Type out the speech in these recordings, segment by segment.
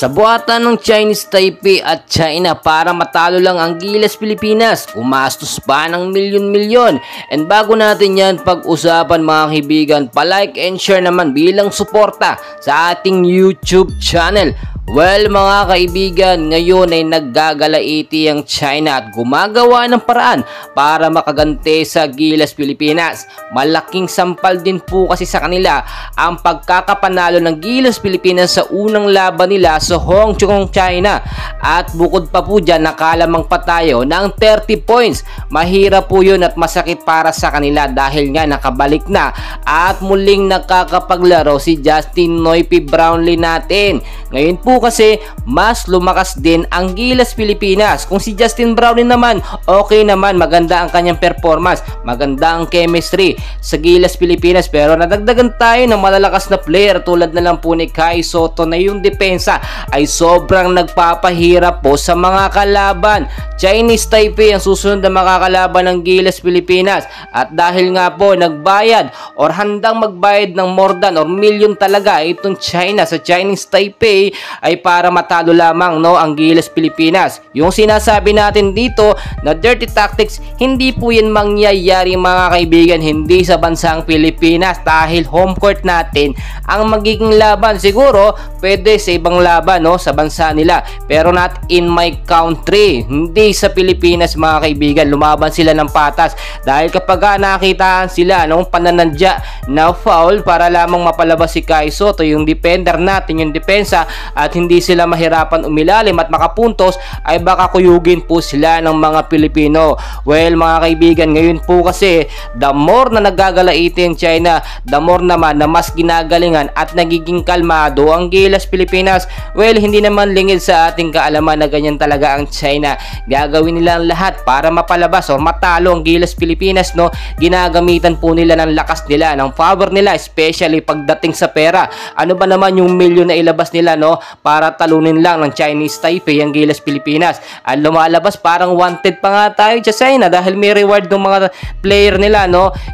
Sa buhatan ng Chinese Taipei at China para matalo lang ang Gilas Pilipinas, umastos pa ng milyon-milyon. And bago natin yan pag-usapan mga kaibigan, palike and share naman bilang suporta sa ating YouTube channel. Well mga kaibigan, ngayon ay naggagalaiti ang China at gumagawa ng paraan para makaganti sa Gilas Pilipinas. Malaking sampal din po kasi sa kanila ang pagkakapanalo ng Gilas Pilipinas sa unang laban nila sa Hong Kong, China. At bukod pa po dyan, nakalamang pa tayo ng 30 points. Mahirap po yun at masakit para sa kanila dahil nga nakabalik na at muling nakakapaglaro si Justin Noype Brownlee natin. Ngayon po kasi mas lumakas din ang Gilas Pilipinas. Kung si Justin Brownlee naman, okay naman, maganda ang kanyang performance, maganda ang chemistry sa Gilas Pilipinas, pero nadagdagan tayo ng malalakas na player tulad na lang po ni Kai Sotto na yung depensa ay sobrang nagpapahirap po sa mga kalaban. Chinese Taipei ang susunod na makakalaban ng Gilas Pilipinas at dahil nga po nagbayad or handang magbayad ng more than or million talaga itong China sa Chinese Taipei ay para matalo lamang ang Gilas Pilipinas. Yung sinasabi natin dito na dirty tactics, hindi po yan mangyayari mga kaibigan, hindi sa bansang Pilipinas dahil home court natin ang magiging laban. Siguro pwede sa ibang laban sa bansa nila, pero not in my country, hindi sa Pilipinas mga kaibigan. Lumaban sila ng patas dahil kapag nakitaan sila ng pananadya na foul para lamang mapalabas si Kai Sotto, yung defender natin, yung depensa, at hindi sila mahirapan umilalim at makapuntos, ay baka kuyugin po sila ng mga Pilipino. Well mga kaibigan, ngayon po kasi the more na nagagalaiti ang China, the more naman na mas ginagalingan at nagiging kalmado ang Gilas Pilipinas. Well, hindi naman lingid sa ating kaalaman na ganyan talaga ang China. Gagawin nila ang lahat para mapalabas o matalo ang Gilas Pilipinas. Ginagamitan po nila ng lakas nila, ng power nila, especially pagdating sa pera. Ano ba naman yung milyon na ilabas nila para talunin lang ng Chinese Taipei ang Gilas Pilipinas. At lumalabas parang wanted pa nga tayo sa China dahil may reward ng mga player nila,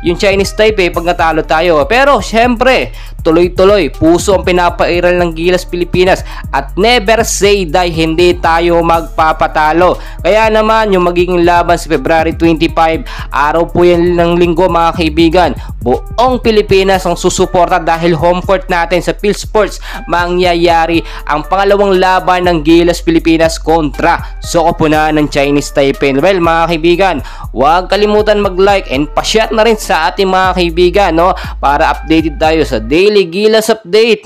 yung Chinese Taipei pag natalo tayo. Pero syempre, tuloy-tuloy, puso ang pinapairal ng Gilas Pilipinas at never say die, hindi tayo magpapatalo. Kaya naman yung magiging laban sa February 25, araw po yan ng linggo mga kaibigan, buong Pilipinas ang susuporta dahil home court natin sa PhilSports mangyayari ang pangalawang laban ng Gilas Pilipinas kontra sa koponan ng Chinese Taipei. Well mga kaibigan, huwag kalimutan mag-like and pa-share na rin sa ating mga kaibigan para updated tayo sa daily Gilas update.